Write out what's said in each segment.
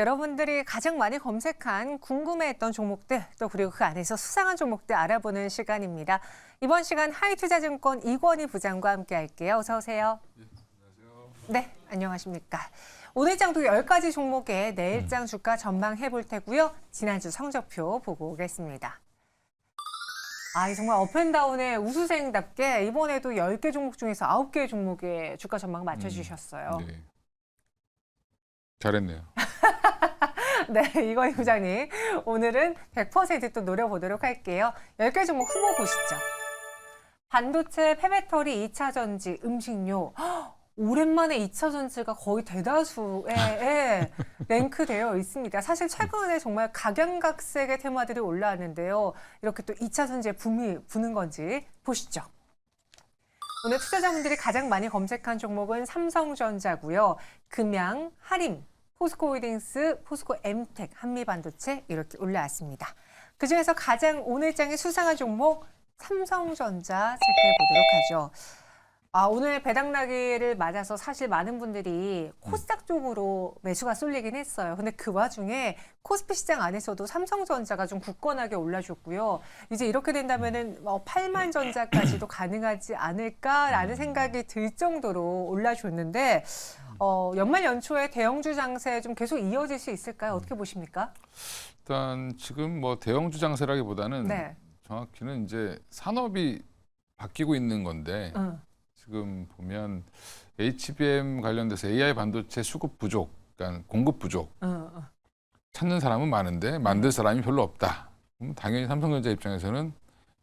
여러분들이 가장 많이 검색한 궁금해했던 종목들, 또 그리고 그 안에서 수상한 종목들 알아보는 시간입니다. 이번 시간 하이투자증권 이권희 부장과 함께 할게요. 어서 오세요. 네, 안녕하세요. 네, 안녕하십니까. 오늘 장도 10가지 종목의 내일장 주가 전망해 볼 테고요. 지난주 성적표 보고 오겠습니다. 정말 업앤다운의 우수생답게 이번에도 10개 종목 중에서 9개 종목의 주가 전망 맞춰주셨어요. 네. 잘했네요. 네, 이건희 부장님. 오늘은 100% 또 노려보도록 할게요. 10개 종목 후보 보시죠. 반도체, 폐배터리, 2차 전지, 음식료. 오랜만에 2차 전지가 거의 대다수에 랭크되어 있습니다. 사실 최근에 정말 각양각색의 테마들이 올라왔는데요. 이렇게 또 2차 전지에 붐이 부는 건지 보시죠. 오늘 투자자분들이 가장 많이 검색한 종목은 삼성전자고요. 금양, 하림, 포스코홀딩스, 포스코엠텍, 한미반도체 이렇게 올라왔습니다. 그중에서 가장 오늘장의 수상한 종목 삼성전자 체크해 보도록 하죠. 오늘 배당나기를 맞아서 사실 많은 분들이 코스닥 쪽으로 매수가 쏠리긴 했어요. 근데 그 와중에 코스피 시장 안에서도 삼성전자가 좀 굳건하게 올라줬고요. 이제 이렇게 된다면은 8만 전자까지도 가능하지 않을까라는 생각이 들 정도로 올라줬는데 연말 연초에 대형주 장세 좀 계속 이어질 수 있을까요? 어떻게 보십니까? 일단 지금 뭐 대형주 장세라기보다는 네. 정확히는 이제 산업이 바뀌고 있는 건데 지금 보면 HBM 관련돼서 AI 반도체 수급 부족, 그러니까 공급 부족 찾는 사람은 많은데 만들 사람이 별로 없다. 그럼 당연히 삼성전자 입장에서는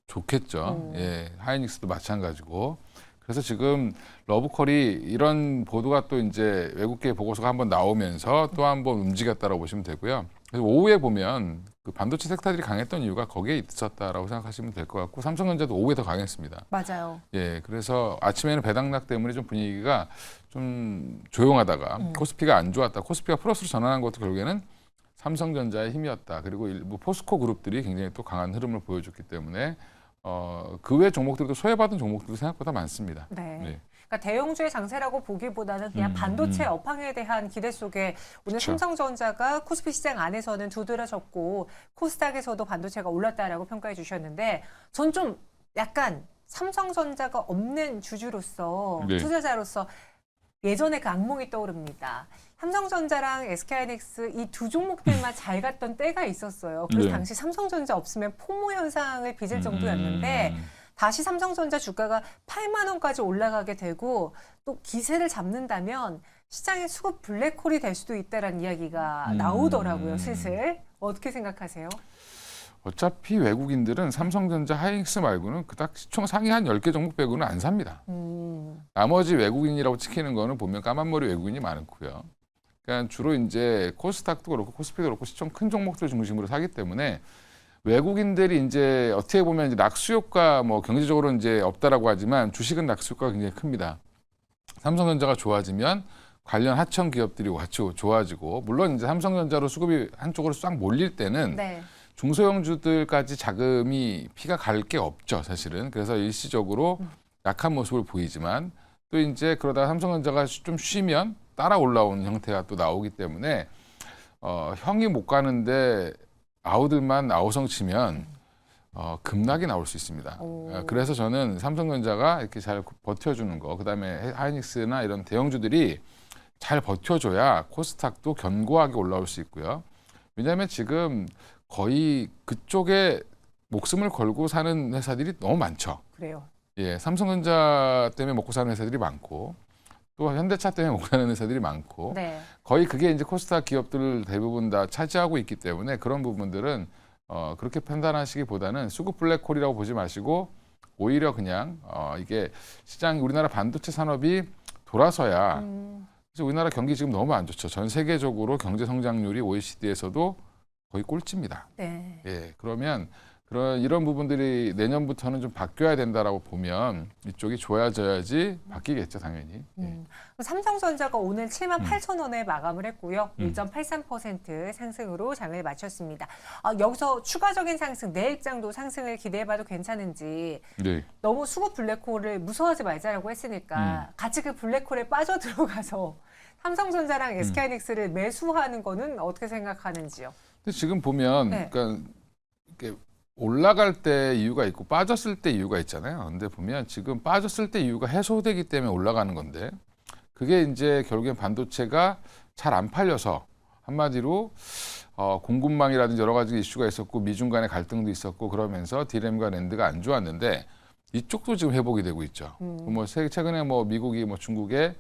좋겠죠. 예, 하이닉스도 마찬가지고. 그래서 지금 러브콜이 이런 보도가 또 이제 외국계 보고서가 한번 나오면서 또 한번 움직였다라고 보시면 되고요. 그래서 오후에 보면 그 반도체 섹터들이 강했던 이유가 거기에 있었다라고 생각하시면 될 것 같고 삼성전자도 오후에 더 강했습니다. 맞아요. 예, 그래서 아침에는 배당락 때문에 좀 분위기가 좀 조용하다가 코스피가 안 좋았다. 코스피가 플러스로 전환한 것도 결국에는 삼성전자의 힘이었다. 그리고 일부 포스코 그룹들이 굉장히 또 강한 흐름을 보여줬기 때문에 그 외 종목들도 소외받은 종목들도 생각보다 많습니다. 네. 네. 그러니까 대형주의 장세라고 보기보다는 그냥 반도체 업황에 대한 기대 속에 오늘 그쵸. 삼성전자가 코스피 시장 안에서는 두드러졌고 코스닥에서도 반도체가 올랐다라고 평가해 주셨는데 전 좀 약간 삼성전자가 없는 주주로서 네. 투자자로서 예전에 그 악몽이 떠오릅니다. 삼성전자랑 SK하이닉스 이 두 종목들만 잘 갔던 때가 있었어요. 그래서 네. 당시 삼성전자 없으면 포모 현상을 빚을 정도였는데 다시 삼성전자 주가가 8만 원까지 올라가게 되고 또 기세를 잡는다면 시장의 수급 블랙홀이 될 수도 있다라는 이야기가 나오더라고요. 슬슬. 어떻게 생각하세요? 어차피 외국인들은 삼성전자, 하이닉스 말고는 그닥 시총 상위 한 10개 종목 빼고는 안 삽니다. 나머지 외국인이라고 찍히는 거는 보면 까만머리 외국인이 많고요. 그러니까 주로 이제 코스닥도 그렇고 코스피도 그렇고 시총 큰 종목들 중심으로 사기 때문에 외국인들이 이제 어떻게 보면 이제 낙수 효과 뭐 경제적으로 이제 없다라고 하지만 주식은 낙수 효과가 굉장히 큽니다. 삼성전자가 좋아지면 관련 하청 기업들이 같이 좋아지고 물론 이제 삼성전자로 수급이 한쪽으로 싹 몰릴 때는 네. 중소형주들까지 자금이 피가 갈 게 없죠, 사실은. 그래서 일시적으로 약한 모습을 보이지만 또 이제 그러다가 삼성전자가 좀 쉬면 따라 올라오는 형태가 또 나오기 때문에 형이 못 가는데 아우들만 아우성 치면 급락이 나올 수 있습니다. 그래서 저는 삼성전자가 이렇게 잘 버텨주는 거, 그다음에 하이닉스나 이런 대형주들이 잘 버텨줘야 코스닥도 견고하게 올라올 수 있고요. 왜냐하면 지금 거의 그쪽에 목숨을 걸고 사는 회사들이 너무 많죠. 그래요. 예, 삼성전자 때문에 먹고 사는 회사들이 많고 또 현대차 때문에 먹고 사는 회사들이 많고 네. 거의 그게 이제 코스닥 기업들 대부분 다 차지하고 있기 때문에 그런 부분들은 그렇게 판단하시기보다는 수급 블랙홀이라고 보지 마시고 오히려 그냥 이게 시장 우리나라 반도체 산업이 돌아서야 그래서 우리나라 경기 지금 너무 안 좋죠. 전 세계적으로 경제 성장률이 OECD에서도 거의 꼴찌입니다. 네. 예, 그러면 이런 부분들이 내년부터는 좀 바뀌어야 된다라고 보면 이쪽이 좋아져야지 바뀌겠죠, 당연히. 예. 삼성전자가 오늘 7만 8천 원에 마감을 했고요. 1.83% 상승으로 장을 마쳤습니다. 여기서 추가적인 상승, 내일장도 상승을 기대해봐도 괜찮은지 네. 너무 수급 블랙홀을 무서워하지 말자라고 했으니까 같이 그 블랙홀에 빠져 들어가서 삼성전자랑 SK하이닉스를 매수하는 거는 어떻게 생각하는지요? 근데 지금 보면 네. 그러니까 이렇게 올라갈 때 이유가 있고 빠졌을 때 이유가 있잖아요. 근데 보면 지금 빠졌을 때 이유가 해소되기 때문에 올라가는 건데 그게 이제 결국엔 반도체가 잘 안 팔려서 한마디로 공급망이라든지 여러 가지 이슈가 있었고 미중 간의 갈등도 있었고 그러면서 디램과 낸드가 안 좋았는데 이쪽도 지금 회복이 되고 있죠. 뭐 최근에 뭐 미국이 뭐 중국에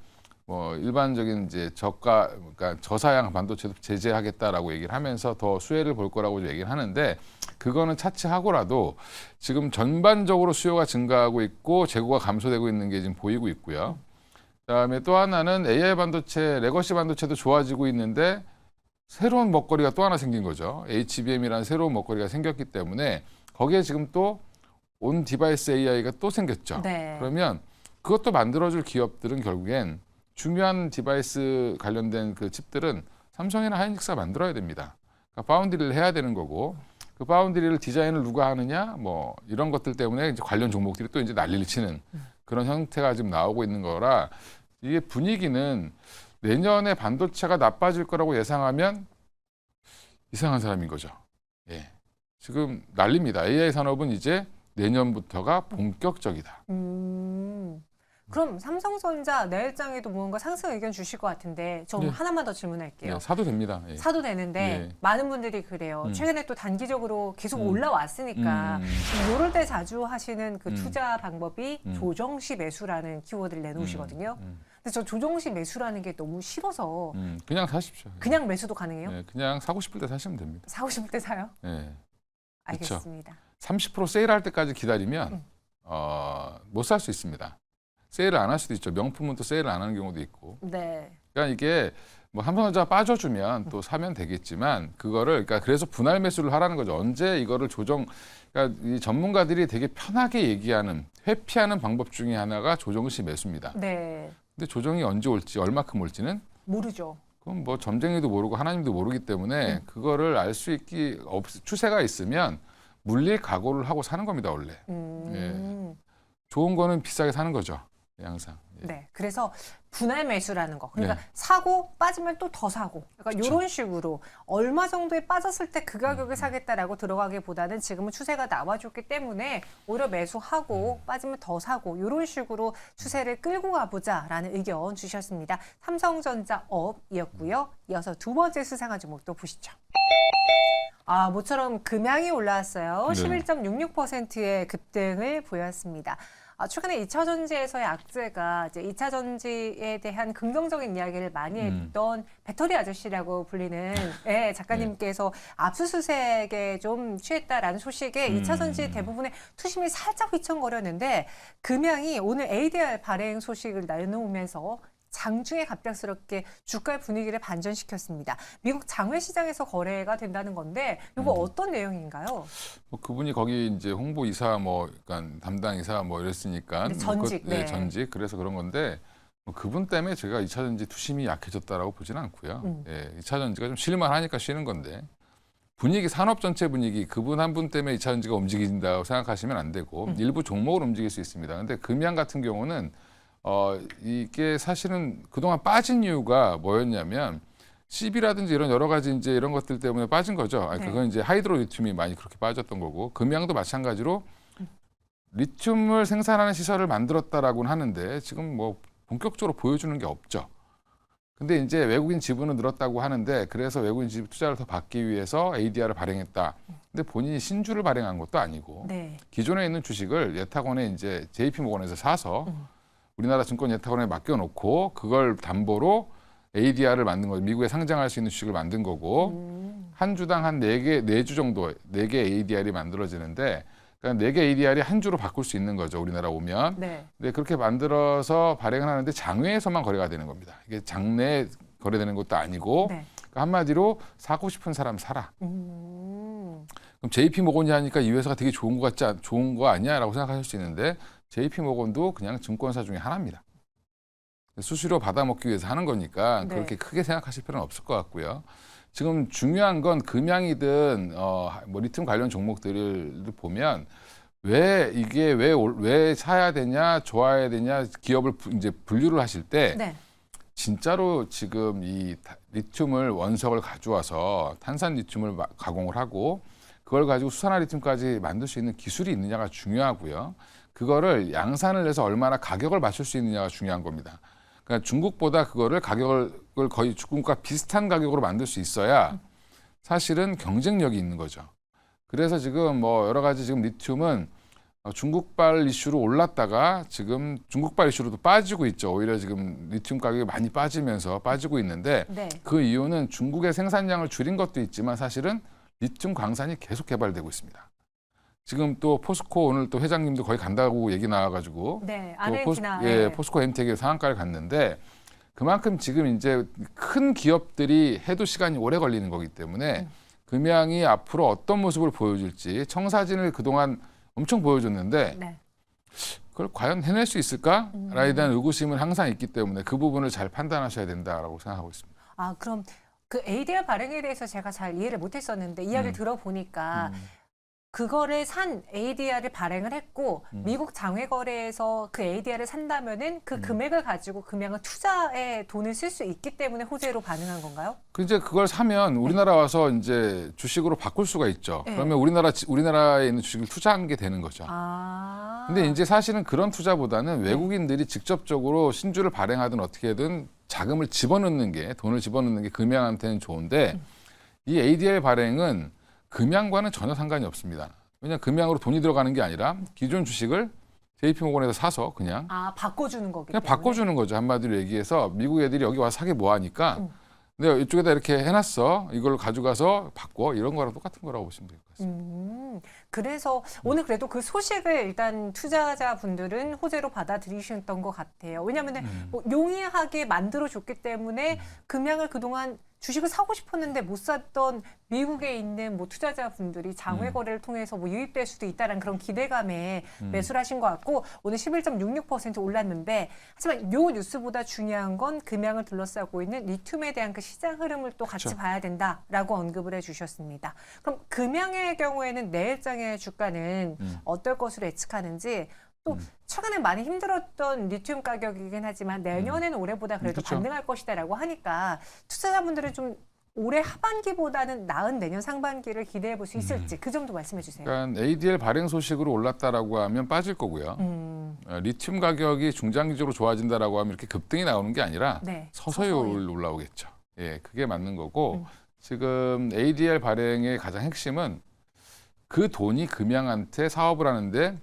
뭐 일반적인 이제 저가 그러니까 저사양 반도체도 제재하겠다라고 얘기를 하면서 더 수혜를 볼 거라고 얘기를 하는데 그거는 차치하고라도 지금 전반적으로 수요가 증가하고 있고 재고가 감소되고 있는 게 지금 보이고 있고요. 그다음에 또 하나는 AI 반도체, 레거시 반도체도 좋아지고 있는데 새로운 먹거리가 또 하나 생긴 거죠. HBM이라는 새로운 먹거리가 생겼기 때문에 거기에 지금 또 온 디바이스 AI가 또 생겼죠. 네. 그러면 그것도 만들어줄 기업들은 결국엔 중요한 디바이스 관련된 그 칩들은 삼성이나 하이닉스가 만들어야 됩니다. 그러니까 파운드리를 해야 되는 거고 그 파운드리를 디자인을 누가 하느냐 뭐 이런 것들 때문에 이제 관련 종목들이 또 이제 난리를 치는 그런 형태가 지금 나오고 있는 거라 이게 분위기는 내년에 반도체가 나빠질 거라고 예상하면 이상한 사람인 거죠. 예. 지금 난립니다. AI 산업은 이제 내년부터가 본격적이다. 그럼 삼성전자 내일장에도 뭔가 상승 의견 주실 것 같은데 좀 네. 하나만 더 질문할게요. 예, 사도 됩니다. 예. 사도 되는데 예. 많은 분들이 그래요. 최근에 또 단기적으로 계속 올라왔으니까 이럴 때 자주 하시는 그 투자 방법이 조정시 매수라는 키워드를 내놓으시거든요. 근데 저 조정시 매수라는 게 너무 싫어서 그냥 사십시오. 그냥 매수도 가능해요? 예, 그냥 사고 싶을 때 사시면 됩니다. 사고 싶을 때 사요? 예. 알겠습니다. 30% 세일할 때까지 기다리면 못 살 수 있습니다. 세일을 안 할 수도 있죠. 명품은 또 세일을 안 하는 경우도 있고. 네. 그러니까 이게 뭐 삼성전자가 빠져주면 또 사면 되겠지만 그거를 그러니까 그래서 분할 매수를 하라는 거죠. 언제 이거를 그러니까 이 전문가들이 되게 편하게 얘기하는 회피하는 방법 중에 하나가 조정시 매수입니다. 네. 근데 조정이 언제 올지 얼마큼 올지는 모르죠. 그건 뭐 점쟁이도 모르고 하나님도 모르기 때문에 그거를 알 수 있기 추세가 있으면 물릴 각오를 하고 사는 겁니다 원래. 예. 좋은 거는 비싸게 사는 거죠 항상. 예. 네. 그래서 분할 매수라는 거. 그러니까 네. 사고 빠지면 또 더 사고. 그러니까 그쵸. 이런 식으로 얼마 정도에 빠졌을 때 그 가격에 사겠다라고 들어가기보다는 지금은 추세가 나와줬기 때문에 오히려 매수하고 빠지면 더 사고 이런 식으로 추세를 끌고 가보자라는 의견 주셨습니다. 삼성전자 업이었고요. 이어서 두 번째 수상한 종목도 보시죠. 아, 모처럼 금양이 올라왔어요. 네. 11.66%의 급등을 보였습니다. 최근에 2차 전지에서의 악재가 이제 2차 전지에 대한 긍정적인 이야기를 많이 했던 배터리 아저씨라고 불리는 예, 작가님께서 압수수색에 좀 취했다라는 소식에 2차 전지 대부분의 투심이 살짝 휘청거렸는데 금양이 오늘 ADR 발행 소식을 내놓으면서 장중에 갑작스럽게 주가의 분위기를 반전시켰습니다. 미국 장외 시장에서 거래가 된다는 건데 이거 어떤 내용인가요? 뭐 그분이 거기 이제 홍보이사 뭐 그러니까 담당이사 뭐 이랬으니까 네, 전직, 네. 전직 그래서 그런 건데 뭐 그분 때문에 제가 2차 전지 투심이 약해졌다라고 보지는 않고요. 예, 2차 전지가 좀 실만하니까 쉬는 건데 분위기 산업 전체 분위기 그분 한 분 때문에 2차 전지가 움직인다고 생각하시면 안 되고 일부 종목을 움직일 수 있습니다. 근데 금양 같은 경우는 이게 사실은 그동안 빠진 이유가 뭐였냐면 CB라든지 이런 여러 가지 이제 이런 것들 때문에 빠진 거죠. 아니, 네. 그건 이제 하이드로 리튬이 많이 그렇게 빠졌던 거고 금양도 마찬가지로 리튬을 생산하는 시설을 만들었다라고는 하는데 지금 뭐 본격적으로 보여주는 게 없죠. 근데 이제 외국인 지분은 늘었다고 하는데 그래서 외국인 지분 투자를 더 받기 위해서 ADR을 발행했다. 근데 본인이 신주를 발행한 것도 아니고 네. 기존에 있는 주식을 예탁원에 이제 JP모건에서 사서 우리나라 증권 예탁원에 맡겨놓고 그걸 담보로 ADR을 만든 거죠. 미국에 상장할 수 있는 주식을 만든 거고 한 주당 한 4주 정도 4개 ADR이 만들어지는데 그러니까 4개 ADR이 한 주로 바꿀 수 있는 거죠. 우리나라 오면. 네. 근데 그렇게 만들어서 발행을 하는데 장외에서만 거래가 되는 겁니다. 이게 장내에 거래되는 것도 아니고 네. 그러니까 한마디로 사고 싶은 사람 사라. 음. 그럼 JP모건이 하니까 이 회사가 되게 좋은 거 아니야라고 생각하실 수 있는데 JP모건도 그냥 증권사 중에 하나입니다. 수수료 받아먹기 위해서 하는 거니까 네. 그렇게 크게 생각하실 필요는 없을 것 같고요. 지금 중요한 건 금양이든 뭐 리튬 관련 종목들을 보면 왜 사야 되냐, 좋아야 되냐 기업을 이제 분류를 하실 때 네. 진짜로 지금 이 리튬을 원석을 가져와서 탄산 리튬을 가공을 하고 그걸 가지고 수산화 리튬까지 만들 수 있는 기술이 있느냐가 중요하고요. 그거를 양산을 해서 얼마나 가격을 맞출 수 있느냐가 중요한 겁니다. 그러니까 중국보다 그거를 가격을 거의 중국과 비슷한 가격으로 만들 수 있어야 사실은 경쟁력이 있는 거죠. 그래서 지금 뭐 여러 가지 지금 리튬은 중국발 이슈로 올랐다가 지금 중국발 이슈로도 빠지고 있죠. 오히려 지금 리튬 가격이 많이 빠지면서 빠지고 있는데 네. 그 이유는 중국의 생산량을 줄인 것도 있지만 사실은 리튬 광산이 계속 개발되고 있습니다. 지금 또 포스코 오늘 또 회장님도 거의 간다고 얘기 나와가지고 네, 또 아르헨티나. 포스코 엠텍의 상한가를 갔는데 그만큼 지금 이제 큰 기업들이 해도 시간이 오래 걸리는 거기 때문에 금양이 앞으로 어떤 모습을 보여줄지 청사진을 그동안 엄청 보여줬는데 네. 그걸 과연 해낼 수 있을까라에 대한 의구심은 항상 있기 때문에 그 부분을 잘 판단하셔야 된다라고 생각하고 있습니다. 아, 그럼 그 ADR 발행에 대해서 제가 잘 이해를 못했었는데 이야기를 들어보니까 그거를 산 ADR을 발행을 했고 미국 장외거래에서 그 ADR을 산다면은 그 금액을 가지고 금양은 투자에 돈을 쓸 수 있기 때문에 호재로 반응한 건가요? 그 이제 그걸 사면 우리나라 와서 이제 주식으로 바꿀 수가 있죠. 네. 그러면 우리나라에 있는 주식을 투자한 게 되는 거죠. 아. 근데 이제 사실은 그런 투자보다는 외국인들이 직접적으로 신주를 발행하든 어떻게든 자금을 집어넣는 게 돈을 집어넣는 게 금양한테는 좋은데 이 ADR 발행은 금양과는 전혀 상관이 없습니다. 왜냐하면 금양으로 돈이 들어가는 게 아니라 기존 주식을 JP모건에서 사서 그냥 바꿔주는 거기 그냥 때문에. 바꿔주는 거죠. 한마디로 얘기해서 미국 애들이 여기 와서 사기 뭐 하니까 내가 이쪽에다 이렇게 해놨어. 이걸 가져가서 바꿔. 이런 거랑 똑같은 거라고 보시면 될 것 같습니다. 그래서 오늘 그래도 그 소식을 일단 투자자분들은 호재로 받아들이셨던 것 같아요. 왜냐하면 뭐 용이하게 만들어줬기 때문에 금양을 그동안 주식을 사고 싶었는데 못 샀던 미국에 있는 뭐 투자자분들이 장외 거래를 통해서 뭐 유입될 수도 있다는 그런 기대감에 매수를 하신 것 같고 오늘 11.66% 올랐는데 하지만 요 뉴스보다 중요한 건 금양을 둘러싸고 있는 리튬에 대한 그 시장 흐름을 또 같이 그렇죠. 봐야 된다라고 언급을 해주셨습니다. 그럼 금양의 경우에는 내일장의 주가는 어떨 것으로 예측하는지 또 최근에 많이 힘들었던 리튬 가격이긴 하지만 내년에는 올해보다 그래도 그렇죠. 반등할 것이다라고 하니까 투자자분들은 좀 올해 하반기보다는 나은 내년 상반기를 기대해 볼 수 있을지 그 점도 말씀해 주세요. 그러니까 ADR 발행 소식으로 올랐다라고 하면 빠질 거고요. 리튬 가격이 중장기적으로 좋아진다라고 하면 이렇게 급등이 나오는 게 아니라 네, 서서히 올라오겠죠. 예, 그게 맞는 거고 지금 ADR 발행의 가장 핵심은 그 돈이 금양한테 사업을 하는데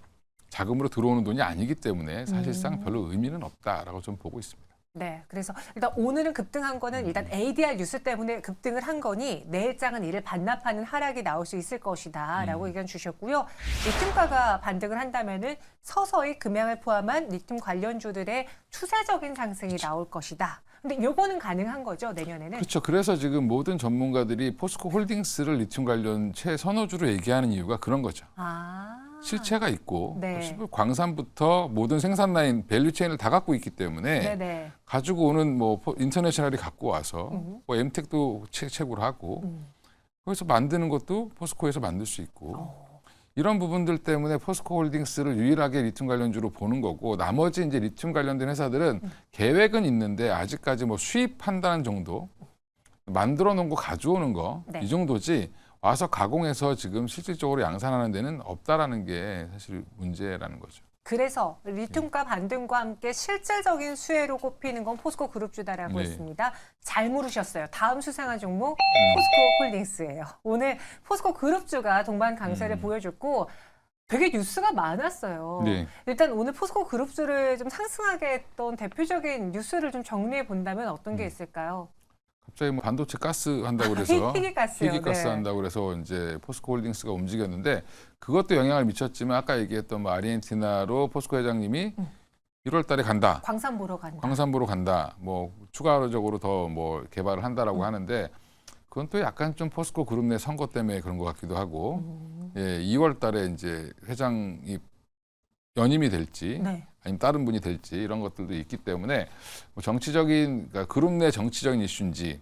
자금으로 들어오는 돈이 아니기 때문에 사실상 별로 의미는 없다라고 좀 보고 있습니다. 네, 그래서 일단 오늘은 급등한 거는 일단 ADR 뉴스 때문에 급등을 한 거니 내일장은 이를 반납하는 하락이 나올 수 있을 것이다라고 의견 주셨고요. 리튬가가 반등을 한다면은 서서히 금양을 포함한 리튬 관련주들의 추세적인 상승이 나올 것이다. 근데 요거는 가능한 거죠, 내년에는? 그렇죠. 그래서 지금 모든 전문가들이 포스코 홀딩스를 리튬 관련 최선호주로 얘기하는 이유가 그런 거죠. 아. 실체가 있고 네. 광산부터 모든 생산 라인 밸류 체인을 다 갖고 있기 때문에 네네. 가지고 오는 뭐 인터내셔널이 갖고 와서 뭐 엠텍도 채굴 하고 거기서 만드는 것도 포스코에서 만들 수 있고 이런 부분들 때문에 포스코 홀딩스를 유일하게 리튬 관련주로 보는 거고 나머지 이제 리튬 관련된 회사들은 계획은 있는데 아직까지 뭐 수입한다는 정도 만들어 놓은 거 가져오는 거 네. 이 정도지 와서 가공해서 지금 실질적으로 양산하는 데는 없다라는 게 사실 문제라는 거죠. 그래서 리튬가 반등과 함께 실질적인 수혜로 꼽히는 건 포스코 그룹주다라고 네. 했습니다. 잘 물으셨어요. 다음 수상한 종목 포스코 홀딩스예요. 오늘 포스코 그룹주가 동반 강세를 보여줬고 되게 뉴스가 많았어요. 네. 일단 오늘 포스코 그룹주를 좀 상승하게 했던 대표적인 뉴스를 좀 정리해 본다면 어떤 게 있을까요? 갑자기 뭐 반도체 가스 한다고 그래서 희귀가스요. 희귀가스 네. 한다고 그래서 이제 포스코 홀딩스가 움직였는데 그것도 영향을 미쳤지만 아까 얘기했던 뭐 아르헨티나로 포스코 회장님이 1월 달에 간다. 광산 보러 간다. 광산 보러 간다. 뭐 추가적으로 더 뭐 개발을 한다라고 하는데 그건 또 약간 좀 포스코 그룹 내 선거 때문에 그런 것 같기도 하고 예, 2월 달에 이제 회장이 연임이 될지 네. 아니면 다른 분이 될지 이런 것들도 있기 때문에 뭐 정치적인 그러니까 그룹 내 정치적인 이슈인지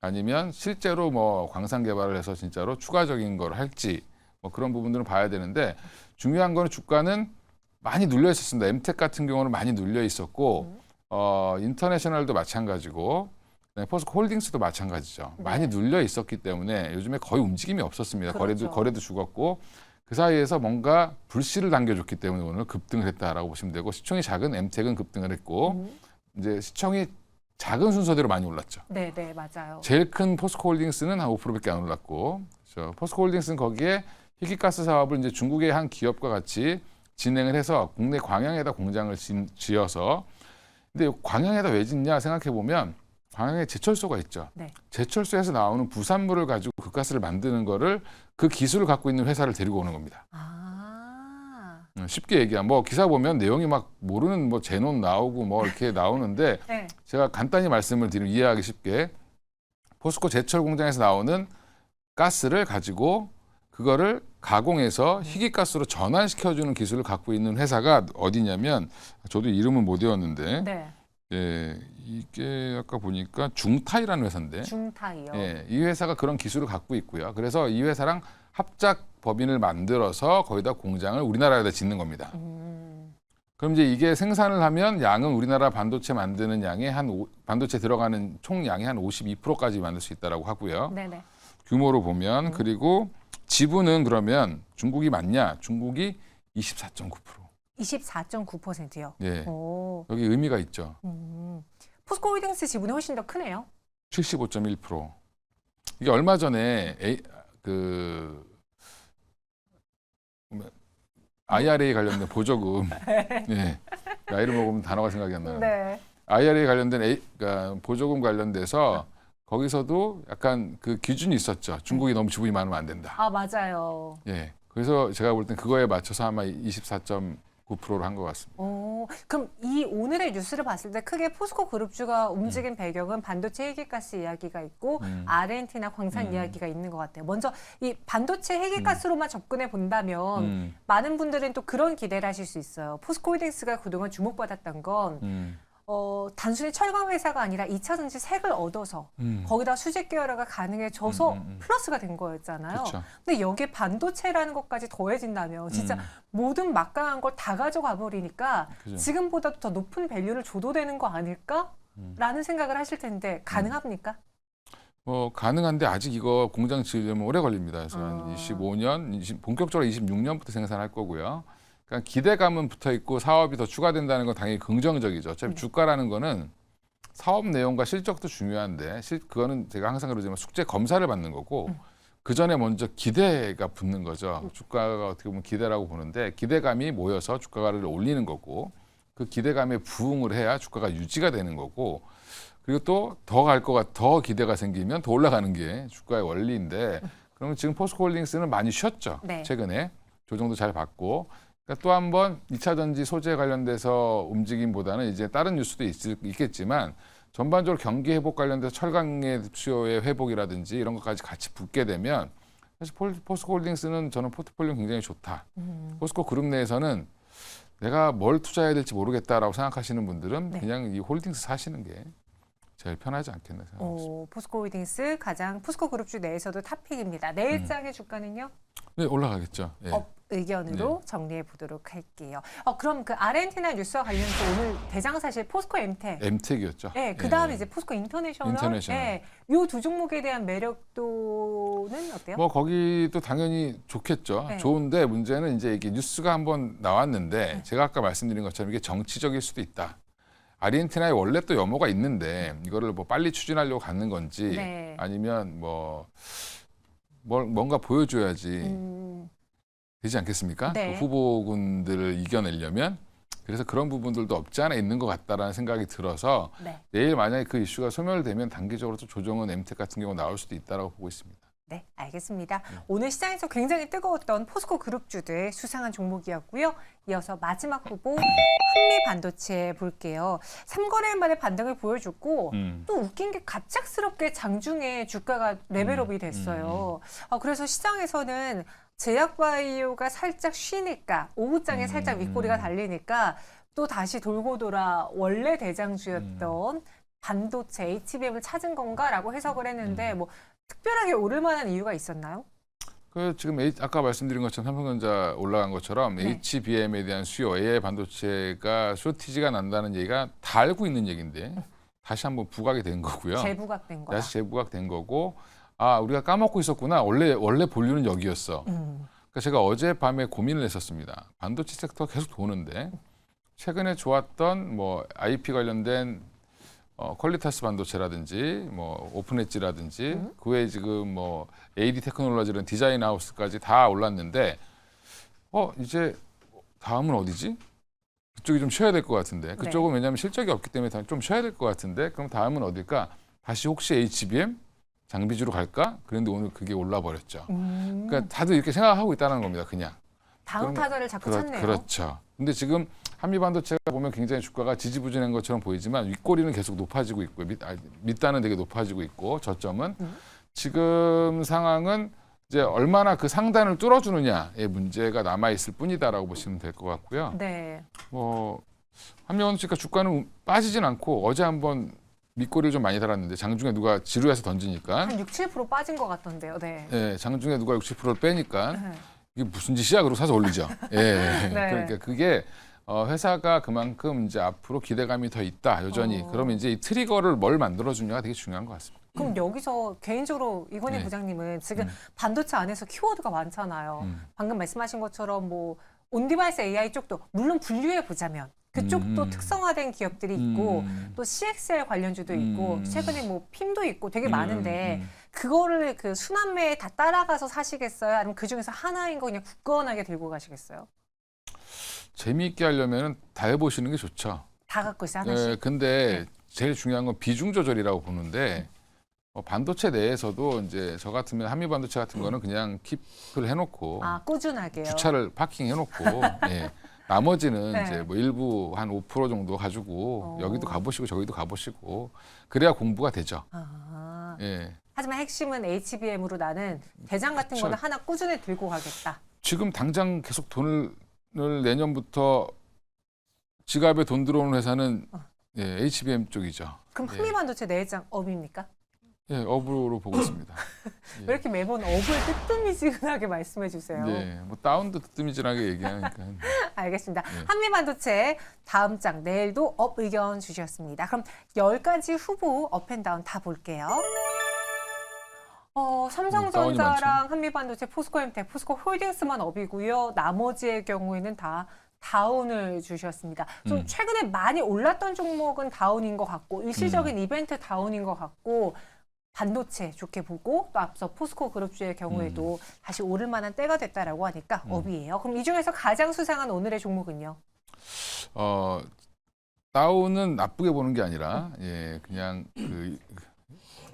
아니면 실제로 뭐 광산 개발을 해서 진짜로 추가적인 걸 할지 뭐 그런 부분들은 봐야 되는데 중요한 거는 주가는 많이 눌려 있었습니다. 엠텍 같은 경우는 많이 눌려 있었고 인터내셔널도 마찬가지고 포스코 홀딩스도 마찬가지죠. 네. 많이 눌려 있었기 때문에 요즘에 거의 움직임이 없었습니다. 그렇죠. 거래도 죽었고 그 사이에서 뭔가 불씨를 당겨줬기 때문에 오늘 급등을 했다라고 보시면 되고 시총이 작은 엠텍은 급등을 했고 이제 시총이 작은 순서대로 많이 올랐죠. 네, 네, 맞아요. 제일 큰 포스코 홀딩스는 한 5%밖에 안 올랐고 그렇죠. 포스코 홀딩스는 거기에 희귀가스 사업을 이제 중국의 한 기업과 같이 진행을 해서 국내 광양에다 공장을 지어서 근데 광양에다 왜 짓냐 생각해 보면 광양에 제철소가 있죠. 네. 제철소에서 나오는 부산물을 가지고 그 가스를 만드는 거를 그 기술을 갖고 있는 회사를 데리고 오는 겁니다. 아, 쉽게 얘기하면 뭐 기사 보면 내용이 막 모르는 뭐 제논 나오고 뭐 이렇게 나오는데 네. 제가 간단히 말씀을 드리면 이해하기 쉽게 포스코 제철 공장에서 나오는 가스를 가지고 그거를 가공해서 희귀가스로 전환시켜주는 기술을 갖고 있는 회사가 어디냐면 저도 이름은 못 외웠는데 네. 예, 이게 아까 보니까 중타이라는 회사인데 중타이요. 예, 이 회사가 그런 기술을 갖고 있고요. 그래서 이 회사랑 합작 법인을 만들어서 거기다 공장을 우리나라에다 짓는 겁니다. 그럼 이제 이게 생산을 하면 양은 우리나라 반도체 만드는 양의 반도체 들어가는 총 양의 한 52%까지 만들 수 있다라고 하고요. 네네. 규모로 보면 그리고 지분은 그러면 중국이 맞냐? 중국이 24.9%. 24.9%요. 예. 오. 여기 의미가 있죠. 포스코 홀딩스 지분이 훨씬 더 크네요. 75.1%. 이게 얼마 전에 IRA 관련된 보조금, 예, 나이를 먹으면 단어가 생각이 안 나요. 네. IRA 관련된 그러니까 보조금 관련돼서 거기서도 약간 그 기준이 있었죠. 중국이 너무 지분이 많으면 안 된다. 아, 맞아요. 예, 그래서 제가 볼 땐 그거에 맞춰서 아마 24.9%로 한 것 같습니다. 오, 그럼 이 오늘의 뉴스를 봤을 때 크게 포스코 그룹주가 움직인 배경은 반도체 희귀가스 이야기가 있고 아르헨티나 광산 이야기가 있는 것 같아요. 먼저 이 반도체 희귀가스로만 접근해 본다면 많은 분들은 또 그런 기대를 하실 수 있어요. 포스코 홀딩스가 그동안 주목받았던 건 단순히 철강 회사가 아니라 2차 전지 색을 얻어서 거기다 수직 계열화가 가능해져서 플러스가 된 거였잖아요. 그렇죠. 근데 여기에 반도체라는 것까지 더해진다면 진짜 모든 막강한 걸 다 가져가 버리니까 그죠. 지금보다 더 높은 밸류를 줘도 되는 거 아닐까? 라는 생각을 하실 텐데 가능합니까? 가능한데 아직 이거 공장 지으려면 오래 걸립니다. 그래서 한 25년, 본격적으로 26년부터 생산할 거고요. 그러니까 기대감은 붙어 있고 사업이 더 추가된다는 건 당연히 긍정적이죠. 어차피 주가라는 거는 사업 내용과 실적도 중요한데 그거는 제가 항상 그러지만 숙제 검사를 받는 거고 그 전에 먼저 기대가 붙는 거죠. 주가가 어떻게 보면 기대라고 보는데 기대감이 모여서 주가를 올리는 거고 그 기대감에 부응을 해야 주가가 유지가 되는 거고 그리고 또 더 갈 거가 더 기대가 생기면 더 올라가는 게 주가의 원리인데 그러면 지금 포스코홀딩스는 많이 쉬었죠. 네. 최근에 조정도 잘 받고 그러니까 또 한 번 2차 전지 소재 관련돼서 움직임보다는 이제 다른 뉴스도 있겠지만 전반적으로 경기 회복 관련돼서 철강의 수요의 회복이라든지 이런 것까지 같이 붙게 되면 사실 포스코 홀딩스는 저는 포트폴리오 굉장히 좋다. 포스코 그룹 내에서는 내가 뭘 투자해야 될지 모르겠다라고 생각하시는 분들은 네. 그냥 이 홀딩스 사시는 게 제일 편하지 않겠나 생각합니다. 포스코 홀딩스 가장 포스코 그룹주 내에서도 탑픽입니다. 내일장의 주가는요? 네, 올라가겠죠. 예. 업 의견으로 정리해 보도록 할게요. 그럼 그 아르헨티나 뉴스와 관련해서 오늘 대장사실 포스코 엠텍. 엠텍이었죠. 네, 그 다음에 이제 포스코 인터내셔널. 네, 이 두 종목에 대한 매력도는 어때요? 뭐 거기도 당연히 좋겠죠. 네. 좋은데 문제는 이제 이게 뉴스가 한번 나왔는데 제가 아까 말씀드린 것처럼 이게 정치적일 수도 있다. 아르헨티나에 원래 또 염호가 있는데 이거를 뭐 빨리 추진하려고 갖는 건지 네. 아니면 뭔가 보여줘야지 되지 않겠습니까? 네. 그 후보군들을 이겨내려면 그래서 그런 부분들도 없지 않아 있는 것 같다라는 생각이 들어서 네. 내일 만약에 그 이슈가 소멸되면 단기적으로 또 조정은 엠텍 같은 경우 나올 수도 있다라고 보고 있습니다. 네, 알겠습니다. 오늘 시장에서 굉장히 뜨거웠던 포스코 그룹주들 수상한 종목이었고요. 이어서 마지막 후보 한미 반도체 볼게요. 3거래일 만에 반등을 보여줬고 또 웃긴 게 갑작스럽게 장중에 주가가 레벨업이 됐어요. 그래서 시장에서는 제약바이오가 살짝 쉬니까 오후장에 살짝 윗꼬리가 달리니까 또 다시 돌고 돌아 원래 대장주였던 반도체 HBM을 찾은 건가라고 해석을 했는데 뭐 특별하게 오를 만한 이유가 있었나요? 그 지금 아까 말씀드린 것처럼 삼성전자 올라간 것처럼 네. HBM에 대한 수요, AI 반도체가 쇼티지가 난다는 얘기가 다 알고 있는 얘기인데 다시 한번 부각이 된 거고요. 재부각된 거다. 다시 재부각된 거고, 아 우리가 까먹고 있었구나. 원래 본류는 여기였어. 그러니까 제가 어젯밤에 고민을 했었습니다. 반도체 섹터 계속 도는데 최근에 좋았던 뭐 IP 관련된 퀄리타스 반도체라든지 뭐 오픈엣지라든지 그 외에 지금 뭐 AD 테크놀로지는 디자인 하우스까지 다 올랐는데 이제 다음은 어디지? 그쪽이 좀 쉬어야 될 것 같은데 그쪽은 왜냐하면 실적이 없기 때문에 좀 쉬어야 될 것 같은데 그럼 다음은 어딜까? 다시 혹시 HBM 장비주로 갈까? 그런데 오늘 그게 올라 버렸죠. 그러니까 다들 이렇게 생각하고 있다는 겁니다. 그냥. 다음 타자를 자꾸 찾네요. 그렇죠. 근데 지금 한미 반도체가 보면 굉장히 주가가 지지부진한 것처럼 보이지만 윗꼬리는 계속 높아지고 있고 밑단은 되게 높아지고 있고 저점은 지금 상황은 이제 얼마나 그 상단을 뚫어주느냐의 문제가 남아 있을 뿐이다라고 보시면 될 것 같고요. 네. 뭐 한미 반도체가 주가는 빠지진 않고 어제 한번 밑꼬리를 좀 많이 달았는데 장중에 누가 지루해서 던지니까 한 6, 7% 빠진 것 같던데요. 네. 네, 장중에 누가 60%를 빼니까 네. 이게 무슨 짓이야? 그러고 사서 올리죠. 예. 네. 그러니까 그게 회사가 그만큼 이제 앞으로 기대감이 더 있다. 여전히. 그러면 이제 이 트리거를 뭘 만들어주냐가 되게 중요한 것 같습니다. 그럼 여기서 개인적으로 이건희 네. 부장님은 지금 반도체 안에서 키워드가 많잖아요. 음. 방금 말씀하신 것처럼 뭐 온디바이스 AI 쪽도 물론 분류해 보자면 그쪽도 특성화된 기업들이 있고 또 CXL 관련주도 있고 최근에 뭐 핌도 있고 되게 많은데 그거를 그 순환매에 다 따라가서 사시겠어요? 아니면 그 중에서 하나인 거 그냥 굳건하게 들고 가시겠어요? 재미있게 하려면 다 해보시는 게 좋죠. 다 갖고 있어요, 하나씩? 네, 근데 네. 제일 중요한 건 비중 조절이라고 보는데 반도체 내에서도 이제 저 같으면 한미 반도체 같은 거는 그냥 킵을 해놓고 아, 꾸준하게요. 주차를 파킹해놓고 예. 나머지는 네. 이제 뭐 일부 한 5% 정도 가지고 여기도 가보시고 저기도 가보시고 그래야 공부가 되죠. 아. 예. 하지만 핵심은 HBM으로 나는 대장 같은 그쵸. 거는 하나 꾸준히 들고 가겠다. 지금 당장 계속 돈을 내년부터 지갑에 돈 들어오는 회사는 예, HBM 쪽이죠. 그럼 예. 한미반도체 내장 업입니까? 예, 업으로 보고 있습니다. 예. 왜 이렇게 매번 업을 뜨뜻미지근하게 말씀해 주세요? 네, 뭐 다운도 뜨뜨미질하게 얘기하니까. 알겠습니다. 네. 한미반도체 다음 장 내일도 업 의견 주셨습니다. 그럼 10가지 후보 업앤다운 다 볼게요. 다운이 삼성전자랑 한미반도체, 포스코엠텍, 포스코홀딩스만 업이고요. 나머지의 경우에는 다 다운을 주셨습니다. 좀 최근에 많이 올랐던 종목은 다운인 것 같고 일시적인 이벤트 다운인 것 같고 반도체 좋게 보고 또 앞서 포스코 그룹주의 경우에도 다시 오를 만한 때가 됐다라고 하니까 업이에요. 그럼 이 중에서 가장 수상한 오늘의 종목은요? 다운은 나쁘게 보는 게 아니라 예, 그냥 그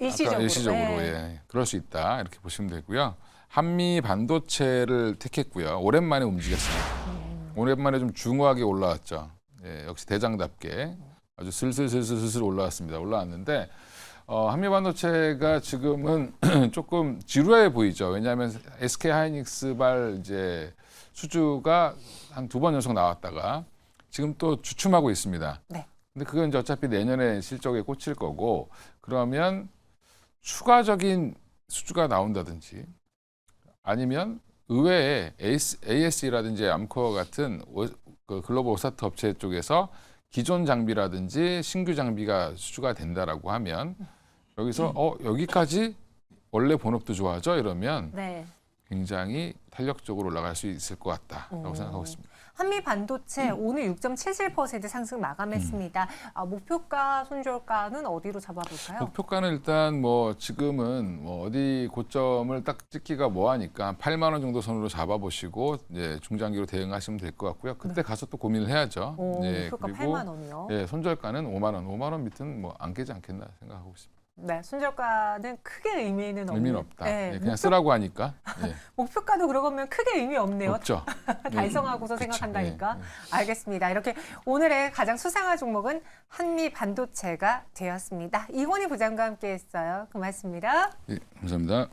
일시적으로. 일시적으로 네. 예, 그럴 수 있다 이렇게 보시면 되고요. 한미 반도체를 택했고요. 오랜만에 움직였습니다. 오랜만에 좀 중후하게 올라왔죠. 예, 역시 대장답게 아주 슬슬 올라왔습니다. 올라왔는데 한미 반도체가 지금은 조금 지루해 보이죠. 왜냐하면 SK 하이닉스발 이제 수주가 한 2번 연속 나왔다가 지금 또 주춤하고 있습니다. 네. 근데 그건 이제 어차피 내년에 실적에 꽂힐 거고 그러면 추가적인 수주가 나온다든지 아니면 의외에 AS라든지 암코어 같은 그 글로벌 오사트 업체 쪽에서 기존 장비라든지 신규 장비가 수주가 된다라고 하면 여기서 여기까지 원래 본업도 좋아져 이러면 네. 굉장히 탄력적으로 올라갈 수 있을 것 같다라고 생각하고 있습니다. 한미 반도체 오늘 6.77% 상승 마감했습니다. 목표가, 손절가는 어디로 잡아볼까요? 목표가는 일단 뭐 지금은 뭐 어디 고점을 딱 찍기가 뭐하니까 8만 원 정도 선으로 잡아보시고 이제 중장기로 대응하시면 될 것 같고요. 그때 가서 또 고민을 해야죠. 목표가 8만 원이요. 예, 손절가는 5만 원, 5만 원 밑은 뭐 안 깨지 않겠나 생각하고 있습니다. 네, 손절가는 크게 의미는 없는. 의미는 없다. 네, 예, 그냥 쓰라고 하니까 예, 목표가도 그러면 크게 의미 없네요. 없죠. 달성하고서 그쵸. 생각한다니까. 예, 예. 알겠습니다. 이렇게 오늘의 가장 수상한 종목은 한미 반도체가 되었습니다. 이건희 부장과 함께했어요. 고맙습니다. 예, 감사합니다.